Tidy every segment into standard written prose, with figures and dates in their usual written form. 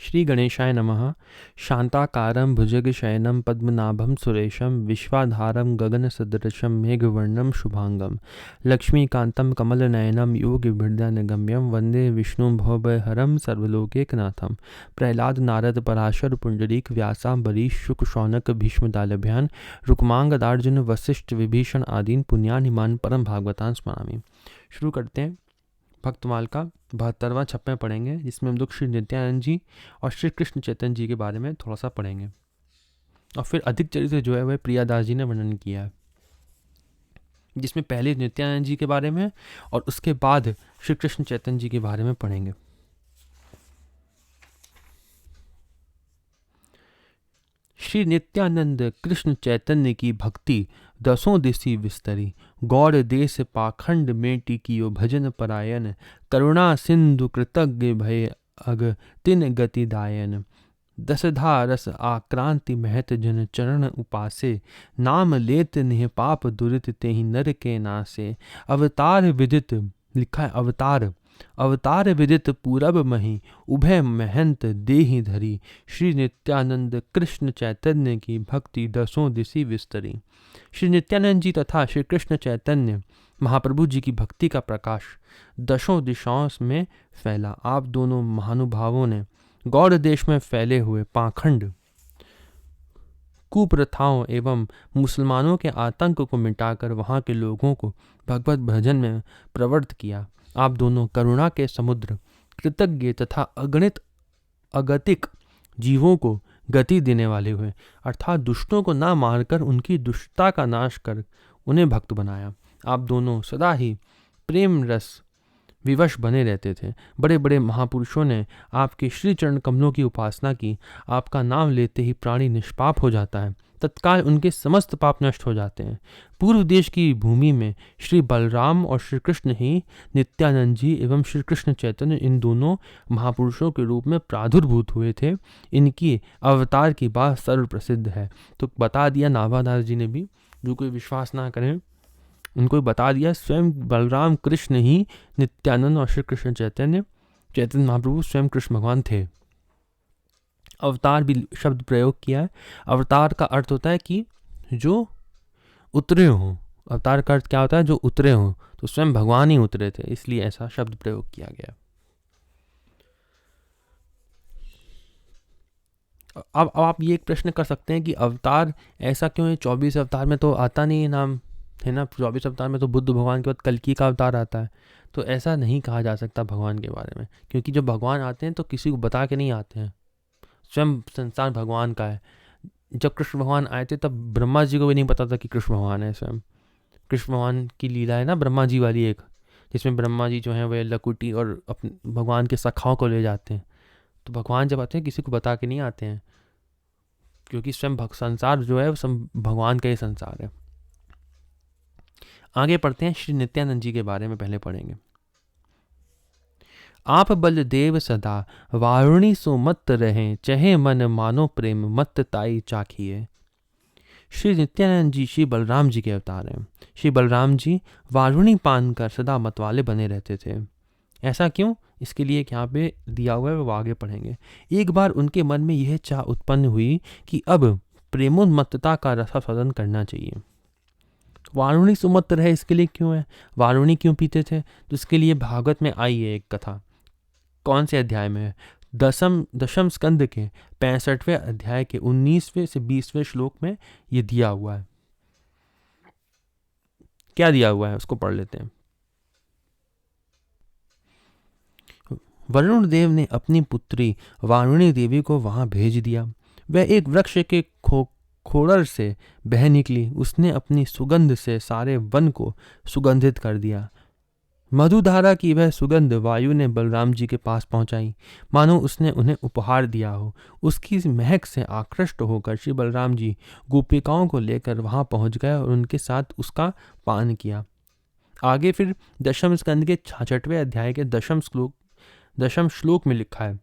श्री गणेशाय नमः। शांताकारं भुजगशयनं पद्मनाभं सुरेशं विश्वाधारं गगनसदृशं मेघवर्णं शुभांगं लक्ष्मीकान्तं कमलनयनं योगिभिर्ध्यानगम्यं वन्दे विष्णुं भवभयहरं सर्वलोकैकनाथं। प्रह्लाद नारद पराशर पुंडरीक व्यासाम्बरीश शुक शौनक भीष्मदालभ्यान् रुक्मांगदार्जुन वसिष्ठ विभीषण आदीन पुण्यानिमान परम भागवतान् स्मरामि। शुरू करते हैं। भक्तमाल का 72वां छप्पन पढ़ेंगे, जिसमें हम लोग श्री नित्यानंद जी और श्री कृष्ण चैतन्य जी के बारे में थोड़ा सा पढ़ेंगे और फिर अधिक चरित्र जो है वह प्रियादास जी ने वर्णन किया है, जिसमें पहले नित्यानंद जी के बारे में और उसके बाद श्री कृष्ण चैतन्य जी के बारे में पढ़ेंगे। श्री नित्यानंद कृष्ण चैतन्य की भक्ति दसों दिशि विस्तरी, गौड़ देश पाखंड में टिकियो भजन परायण, करुणा सिंधु कृतज्ञ भय अग तिन गति दायन। दसधा रस आक्रांति महत जन चरण उपासे, नाम लेत निह पाप दुरित तेहि नर के नासे। अवतार विदित लिखा है अवतार विदित पूरब मही, उभय महंत देहि धरी। श्री नित्यानंद कृष्ण चैतन्य की भक्ति दसों दिशि विस्तरी। श्री नित्यानंद जी तथा श्री कृष्ण चैतन्य महाप्रभु जी की भक्ति का प्रकाश दसों दिशाओं में फैला। आप दोनों महानुभावों ने गौड़ देश में फैले हुए पाखंड कुप्रथाओं एवं मुसलमानों के आतंक को मिटाकर वहां के लोगों को भगवत भजन में प्रवृत्त किया। आप दोनों करुणा के समुद्र, कृतज्ञ तथा अगणित अगतिक जीवों को गति देने वाले हुए, अर्थात दुष्टों को ना मारकर उनकी दुष्टता का नाश कर उन्हें भक्त बनाया। आप दोनों सदा ही प्रेम रस विवश बने रहते थे। बड़े बड़े महापुरुषों ने आपके श्री चरण कमलों की उपासना की। आपका नाम लेते ही प्राणी निष्पाप हो जाता है, तत्काल उनके समस्त पाप नष्ट हो जाते हैं। पूर्व देश की भूमि में श्री बलराम और श्री कृष्ण ही नित्यानंद जी एवं श्री कृष्ण चैतन्य इन दोनों महापुरुषों के रूप में प्रादुर्भूत हुए थे। इनकी अवतार की बात सर्व प्रसिद्ध है। तो बता दिया नाभादास जी ने भी, जो कोई विश्वास ना करें उनको बता दिया, स्वयं बलराम कृष्ण ही नित्यानंद और श्री कृष्ण चैतन्य महाप्रभु स्वयं कृष्ण भगवान थे। अवतार भी शब्द प्रयोग किया है। अवतार का अर्थ होता है कि जो उतरे हों। अवतार का अर्थ क्या होता है? जो उतरे हों। तो स्वयं भगवान ही उतरे थे, इसलिए ऐसा शब्द प्रयोग किया गया। अब आप ये एक प्रश्न कर सकते हैं कि अवतार ऐसा क्यों है? 24 अवतार में तो आता नहीं है नाम, है ना। 24 अवतार में तो बुद्ध भगवान के बाद कल्कि का अवतार आता है। तो ऐसा नहीं कहा जा सकता भगवान के बारे में, क्योंकि जब भगवान आते हैं तो किसी को बता के नहीं आते हैं। स्वयं संसार भगवान का है। जब कृष्ण भगवान आए थे तब ब्रह्मा जी को भी नहीं पता था कि कृष्ण भगवान है। स्वयं कृष्ण भगवान की लीला है ना ब्रह्मा जी वाली एक, जिसमें ब्रह्मा जी जो है वह लकुटी और अपने भगवान के सखाओं को ले जाते हैं। तो भगवान जब आते हैं किसी को बता के नहीं आते हैं, क्योंकि स्वयं संसार जो है वो भगवान का ही संसार है। आगे पढ़ते हैं। श्री नित्यानंद जी के बारे में पहले पढ़ेंगे। आप बलदेव सदा वारुणी सो मत रहें, चहे मन मानो प्रेम मत ताई चाखिए। श्री नित्यानंद जी श्री बलराम जी के अवतार हैं। श्री बलराम जी वारुणी पान कर सदा मतवाले बने रहते थे। ऐसा क्यों? इसके लिए यहाँ पे दिया हुआ है, वो आगे पढ़ेंगे। एक बार उनके मन में यह चाह उत्पन्न हुई कि अब प्रेमोन्मत्तता का रसास्वादन करना चाहिए। वारुणी सुमत रहे, इसके लिए क्यों है? वारुणी क्यों पीते थे? तो इसके लिए भागवत में आई है एक कथा। कौन से अध्याय में है? दशम स्कंद के 65वें अध्याय के 19वें से 20वें श्लोक में ये दिया हुआ है। क्या दिया हुआ है उसको पढ़ लेते हैं। वरुण देव ने अपनी पुत्री वारुणी देवी को वहां भेज दिया। वह एक वृक्ष के खोड़र से बह निकली। उसने अपनी सुगंध से सारे वन को सुगंधित कर दिया। मधुधारा की वह सुगंध वायु ने बलराम जी के पास पहुंचाई, मानो उसने उन्हें उपहार दिया हो। उसकी महक से आकृष्ट होकर श्री बलराम जी गोपिकाओं को लेकर वहां पहुंच गए और उनके साथ उसका पान किया। आगे फिर दशम स्कंद के 66वें अध्याय के दशम श्लोक में लिखा है।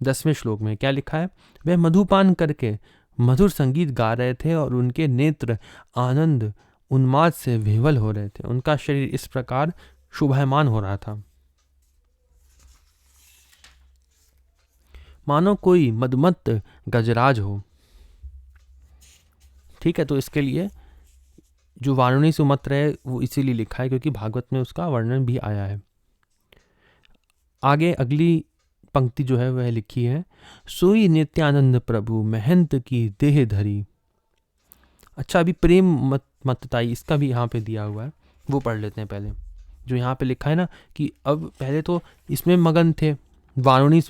10वें श्लोक में क्या लिखा है? वह मधुपान करके मधुर संगीत गा रहे थे और उनके नेत्र आनंद उन्माद से विह्वल हो रहे थे। उनका शरीर इस प्रकार शोभायमान हो रहा था। मानो कोई मदमत्त गजराज हो। ठीक है, तो इसके लिए जो वारुणी सुमत्र है वो इसीलिए लिखा है क्योंकि भागवत में उसका वर्णन भी आया है। आगे अगली पंक्ति जो है वह लिखी है, सोई नित्यानंद प्रभु महंत की देह धरी। अच्छा, अभी प्रेम मत्ताई इसका भी यहाँ पे दिया हुआ है, वो पढ़ लेते हैं पहले। जो यहाँ पे लिखा है ना कि अब पहले तो इसमें मगन थे वारुणी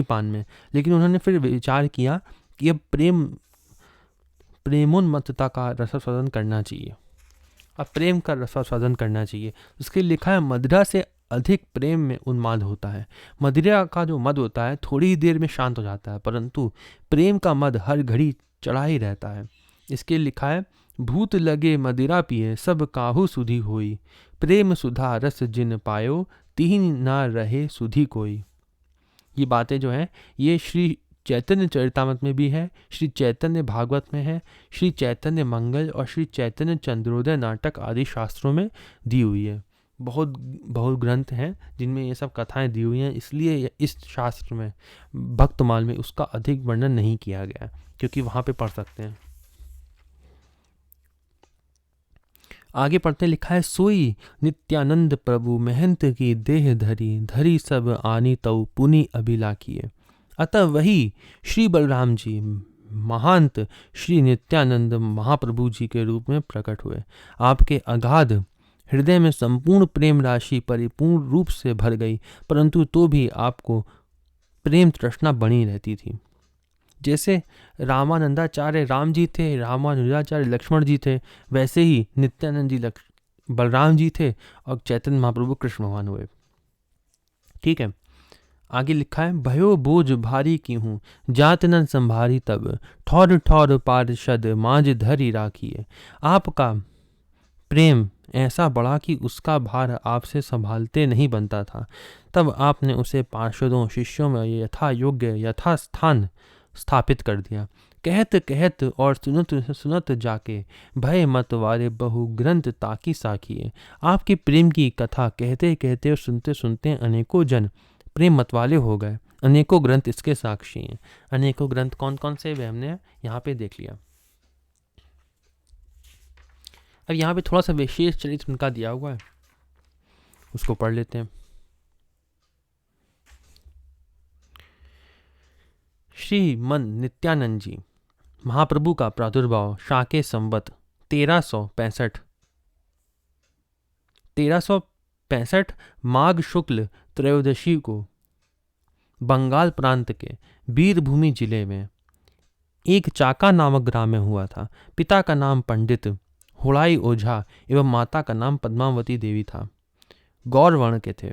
पान में, लेकिन उन्होंने फिर विचार किया कि अब प्रेमोन्मत्तता का रसास्वादन करना चाहिए, अब प्रेम का रसास्वादन करना चाहिए। उसके लिखा है, मदिरा से अधिक प्रेम में उन्माद होता है। मदिरा का जो मद होता है थोड़ी ही देर में शांत हो जाता है, परंतु प्रेम का मद हर घड़ी चढ़ा ही रहता है। इसके लिखा है, भूत लगे मदिरा पिए सब काहू सुधी होई, प्रेम सुधा रस जिन पायो तीन ना रहे सुधी कोई। ये बातें जो हैं ये श्री चैतन्य चरितामृत में भी है, श्री चैतन्य भागवत में है, श्री चैतन्य मंगल और श्री चैतन्य चंद्रोदय नाटक आदि शास्त्रों में दी हुई है। बहुत बहुत ग्रंथ हैं जिनमें ये सब कथाएं दी हुई हैं, इसलिए इस शास्त्र में भक्तमाल में उसका अधिक वर्णन नहीं किया गया है, क्योंकि वहाँ पे पढ़ सकते हैं। आगे पढ़ते लिखा है, सोई नित्यानंद प्रभु महंत की देह धरी, धरी सब आनी तऊ पुनि अभिलाखिए। अतः वही श्री बलराम जी महांत श्री नित्यानंद महाप्रभु जी के रूप में प्रकट हुए। आपके अगाध हृदय में संपूर्ण प्रेम राशि परिपूर्ण रूप से भर गई, परंतु तो भी आपको प्रेम तृष्णा बनी रहती थी। जैसे रामानंदाचार्य राम जी थे, रामानुजाचार्य लक्ष्मण जी थे, वैसे ही नित्यानंद जी बलराम जी थे और चैतन्य महाप्रभु कृष्ण भगवान हुए। ठीक है, आगे लिखा है, भयो बोझ भारी की हूँ जात न संभारी तब, ठौर ठौर पार्षद मांझ धरी राखिए। आपका प्रेम ऐसा बढ़ा कि उसका भार आपसे संभालते नहीं बनता था, तब आपने उसे पार्षदों शिष्यों में यथा योग्य यथा स्थान स्थापित कर दिया। कहत कहत और सुनत सुनत जाके भय मत वाले बहु ग्रंथ ताकी साखिए। आपके प्रेम की कथा कहते कहते और सुनते सुनते अनेकों जन प्रेम मतवाले हो गए, अनेकों ग्रंथ इसके साक्षी हैं। अनेकों ग्रंथ कौन कौन से वे हमने यहाँ पे देख लिया। अब यहाँ पे थोड़ा सा विशेष चरित्र उनका दिया हुआ है, उसको पढ़ लेते हैं। श्री मन नित्यानंद जी महाप्रभु का प्रादुर्भाव शाके संवत 1365 माघ शुक्ल त्रयोदशी को बंगाल प्रांत के वीरभूमि जिले में एक चाका नामक ग्राम में हुआ था। पिता का नाम पंडित हुड़ाई ओझा एवं माता का नाम पद्मावती देवी था। गौर वर्ण के थे।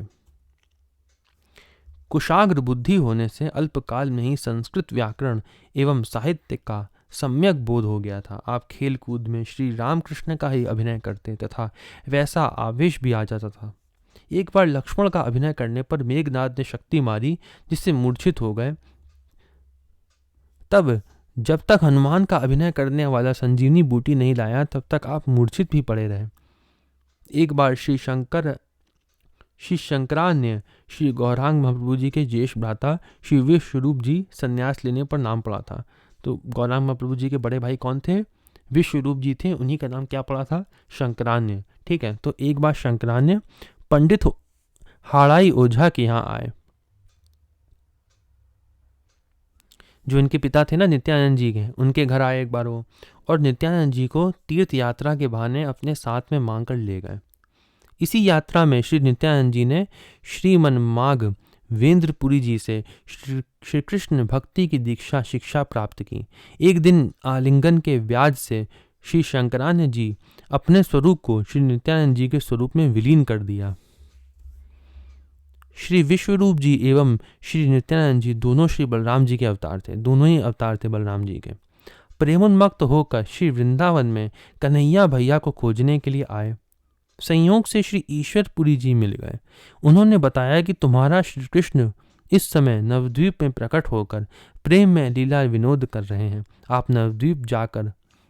कुशाग्र बुद्धि होने से अल्पकाल में ही संस्कृत व्याकरण एवं साहित्य का सम्यक बोध हो गया था। आप खेल कूद में श्री रामकृष्ण का ही अभिनय करते तथा वैसा आवेश भी आ जाता था। एक बार लक्ष्मण का अभिनय करने पर मेघनाद ने शक्ति मारी जिससे मूर्छित हो गए। तब जब तक हनुमान का अभिनय करने वाला संजीवनी बूटी नहीं लाया तब तक आप मूर्छित भी पड़े रहे। एक बार श्री शंकरान्य श्री गौरांग महाप्रभु जी के ज्येष्ठ भ्राता श्री विश्वरूप जी संन्यास लेने पर नाम पड़ा था। तो गौरांग महाप्रभु जी के बड़े भाई कौन थे? विश्वरूप जी थे, उन्हीं का नाम क्या पड़ा था? शंकरान्य। ठीक है, तो एक बार शंकरान्य पंडित हाड़ाई ओझा के यहाँ आए, जो इनके पिता थे ना नित्यानंद जी के, उनके घर आए एक बार वो, और नित्यानंद जी को तीर्थ यात्रा के बहाने अपने साथ में मांग कर ले गए। इसी यात्रा में श्री नित्यानंद जी ने श्रीमन माघ वेंद्रपुरी जी से श्री कृष्ण भक्ति की दीक्षा शिक्षा प्राप्त की। एक दिन आलिंगन के व्याज से श्री शंकरान्य जी अपने स्वरूप को श्री नित्यानंद जी के स्वरूप में विलीन कर दिया। श्री विश्वरूप जी एवं श्री नित्यानंद जी दोनों श्री बलराम जी के अवतार थे, दोनों ही अवतार थे बलराम जी के। प्रेमोन्मक्त होकर श्री वृंदावन में कन्हैया भैया को खोजने के लिए आए। संयोग से श्री ईश्वरपुरी जी मिल गए। उन्होंने बताया कि तुम्हारा श्री कृष्ण इस समय नवद्वीप में प्रकट होकर प्रेम में लीला विनोद कर रहे हैं। आप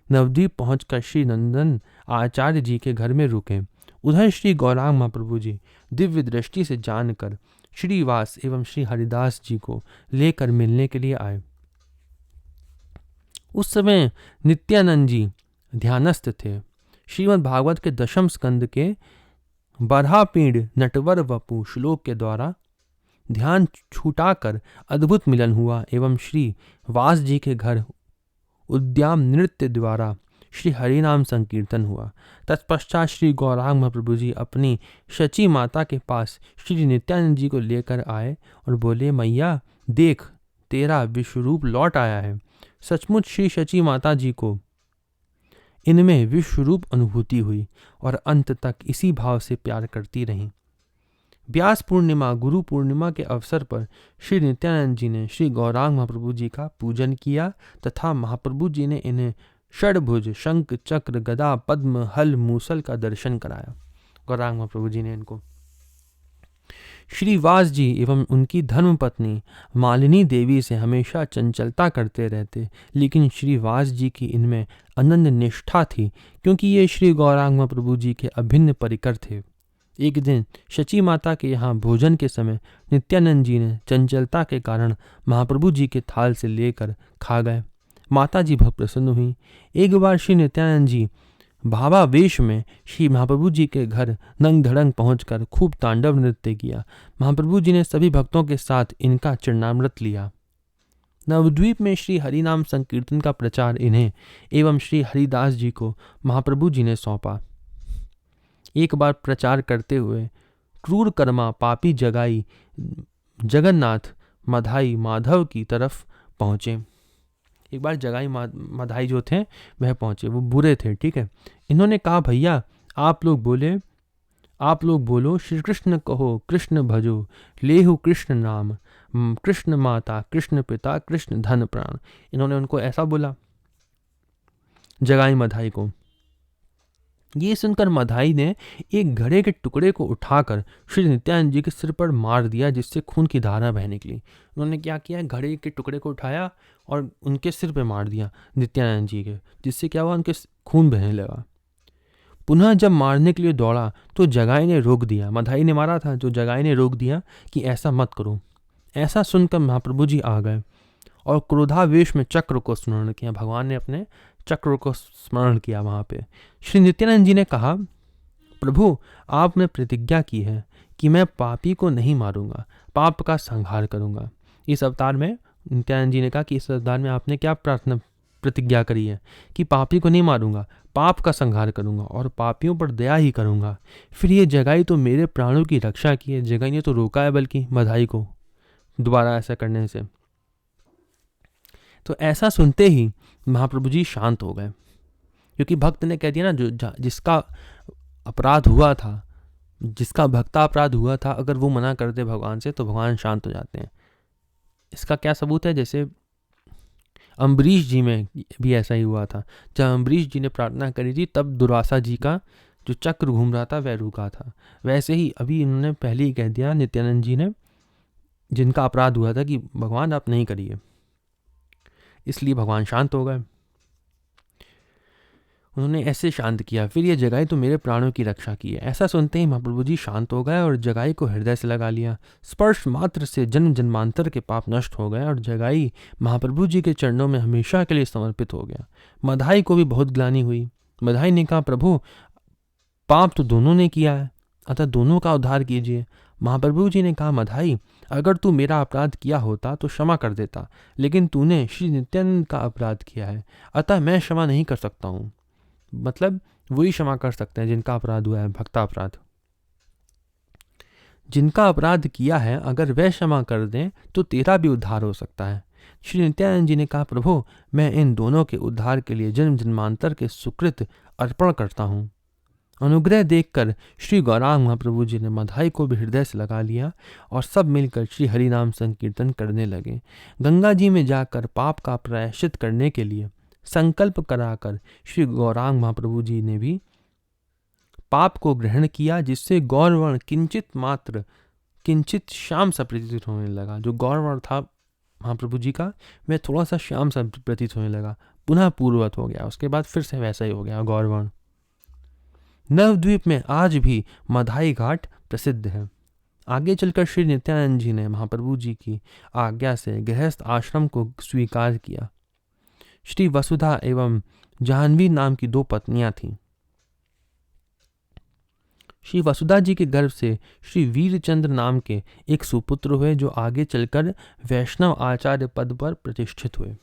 नवद्वीप पहुंचकर श्री नंदन आचार्य जी के घर में रुके। उधर श्री गौरांग महाप्रभु जी दिव्य दृष्टि से जानकर श्रीवास एवं श्री हरिदास जी को लेकर मिलने के लिए आए। उस समय नित्यानंद जी ध्यानस्थ थे। श्रीमद् भागवत के दशम स्कंद के बरहापीड़ नटवर वपु श्लोक के द्वारा ध्यान छूटाकर अद्भुत मिलन हुआ एवं श्री वास जी के घर उद्याम नृत्य द्वारा श्री हरिनाम संकीर्तन हुआ। तत्पश्चात श्री गौरांग महाप्रभु जी अपनी शची माता के पास श्री नित्यानंद जी को लेकर आए और बोले, मैया देख, तेरा विश्वरूप लौट आया है। सचमुच श्री शची माता जी को इनमें विश्वरूप अनुभूति हुई और अंत तक इसी भाव से प्यार करती रहीं। व्यास पूर्णिमा गुरु पूर्णिमा के अवसर पर श्री नित्यानंद जी ने श्री गौरांग महाप्रभु जी का पूजन किया तथा महाप्रभु जी ने इन्हें षडभुज शंख चक्र गदा पद्म हल मूसल का दर्शन कराया। गौरांग महाप्रभु जी ने इनको श्री वास जी एवं उनकी धर्मपत्नी मालिनी देवी से हमेशा चंचलता करते रहते, लेकिन श्री वास जी की इनमें अनन्य निष्ठा थी क्योंकि ये श्री गौरांग महाप्रभु जी के अभिन्न परिकर थे। एक दिन शची माता के यहाँ भोजन के समय नित्यानंद जी ने चंचलता के कारण महाप्रभु जी के थाल से लेकर खा गए। माता जी बहुत प्रसन्न हुई। एक बार श्री नित्यानंद जी भावावेश में श्री महाप्रभु जी के घर नंग धड़ंग पहुंचकर खूब तांडव नृत्य किया। महाप्रभु जी ने सभी भक्तों के साथ इनका चरणामृत लिया। नवद्वीप में श्री हरिनाम संकीर्तन का प्रचार इन्हें एवं श्री हरिदास जी को महाप्रभु जी ने सौंपा। एक बार प्रचार करते हुए क्रूर कर्मा पापी जगाई जगन्नाथ मधाई माधव की तरफ पहुँचे। एक बार जगाई मधाई जो थे वह पहुँचे, वो बुरे थे, ठीक है। इन्होंने कहा, भैया आप लोग बोलो श्री कृष्ण कहो कृष्ण भजो लेहु कृष्ण नाम, कृष्ण माता कृष्ण पिता कृष्ण धन प्राण। इन्होंने उनको ऐसा बोला जगाई मधाई को। ये सुनकर मधाई ने एक घड़े के टुकड़े को उठाकर श्री नित्यानंद जी के सिर पर मार दिया, जिससे खून की धारा बहने निकली। उन्होंने क्या किया, घड़े के टुकड़े को उठाया और उनके सिर पे मार दिया नित्यानंद जी के, जिससे क्या हुआ, उनके खून बहने लगा। पुनः जब मारने के लिए दौड़ा तो जगाई ने रोक दिया। मधाई ने मारा था, जो जगाई ने रोक दिया कि ऐसा मत करो। ऐसा सुनकर महाप्रभु जी आ गए और क्रोधावेश में चक्र को स्मरण किया। भगवान ने अपने चक्र को स्मरण किया वहाँ पे। श्री नित्यानंद जी ने कहा, प्रभु आपने प्रतिज्ञा की है कि मैं पापी को नहीं मारूंगा, पाप का संहार करूंगा। इस अवतार में नित्यानंद जी ने कहा कि इस अवतार में आपने क्या प्रतिज्ञा करी है कि पापी को नहीं मारूंगा, पाप का संहार करूंगा और पापियों पर दया ही करूंगा। फिर ये जगाई तो मेरे प्राणों की रक्षा की है। जगाई ने तो रोका है बल्कि मधाई को दोबारा ऐसा करने से। तो ऐसा सुनते ही महाप्रभु जी शांत हो गए, क्योंकि भक्त ने कह दिया ना, जो जिसका अपराध हुआ था, जिसका भक्ता अपराध हुआ था, अगर वो मना करते भगवान से तो भगवान शांत हो जाते हैं। इसका क्या सबूत है, जैसे अम्बरीश जी में भी ऐसा ही हुआ था। जब अम्बरीश जी ने प्रार्थना करी थी तब दुर्वासा जी का जो चक्र घूम रहा था वह रुका था। वैसे ही अभी इन्होंने पहले ही कह दिया नित्यानंद जी ने, जिनका अपराध हुआ था, कि भगवान आप नहीं करिए, इसलिए भगवान शांत हो गए। उन्होंने ऐसे शांत किया। फिर ये जगाई तो मेरे प्राणों की रक्षा की है। ऐसा सुनते ही महाप्रभु जी शांत हो गए और जगाई को हृदय से लगा लिया। स्पर्श मात्र से जन्म जन्मांतर के पाप नष्ट हो गए और जगाई महाप्रभु जी के चरणों में हमेशा के लिए समर्पित हो गया। मधाई को भी बहुत ग्लानि हुई। मधाई ने कहा, प्रभु पाप तो दोनों ने किया है, अतः दोनों का उद्धार कीजिए। महाप्रभु जी ने कहा, मधाई अगर तू मेरा अपराध किया होता तो क्षमा कर देता, लेकिन तूने श्री नित्यानंद का अपराध किया है, अतः मैं क्षमा नहीं कर सकता हूँ। मतलब वही क्षमा कर सकते हैं जिनका अपराध हुआ है, भक्ता अपराध। जिनका अपराध किया है अगर वह क्षमा कर दें तो तेरा भी उद्धार हो सकता है। श्री नित्यानंद जी ने कहा, प्रभु मैं इन दोनों के उद्धार के लिए जन्म जन्मांतर के सुकृत अर्पण करता हूँ। अनुग्रह देखकर श्री गौरांग महाप्रभु जी ने मधाई को भी हृदय से लगा लिया और सब मिलकर श्री हरिनाम संकीर्तन करने लगे। गंगा जी में जाकर पाप का प्रायश्चित करने के लिए संकल्प कराकर श्री गौरांग महाप्रभु जी ने भी पाप को ग्रहण किया, जिससे गौरवर्ण किंचित श्याम सा प्रतीत होने लगा। जो गौरवर्ण था महाप्रभु जी का वह थोड़ा सा श्याम सा प्रतीत होने लगा, पुनः पूर्ववत हो गया। उसके बाद फिर से वैसा ही हो गया गौरवर्ण। नवद्वीप में आज भी मधाई घाट प्रसिद्ध है। आगे चलकर श्री नित्यानंद जी ने महाप्रभु जी की आज्ञा से गृहस्थ आश्रम को स्वीकार किया। श्री वसुधा एवं जाह्नवी नाम की 2 पत्नियां थीं। श्री वसुधा जी के गर्भ से श्री वीरचंद्र नाम के एक सुपुत्र हुए, जो आगे चलकर वैष्णव आचार्य पद पर प्रतिष्ठित हुए।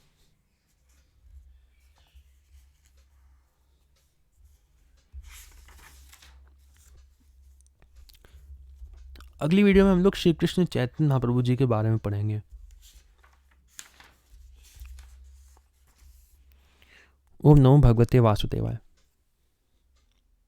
अगली वीडियो में हम लोग श्री कृष्ण चैतन्य महाप्रभु जी के बारे में पढ़ेंगे। ओम नमो भगवते वासुदेवाय।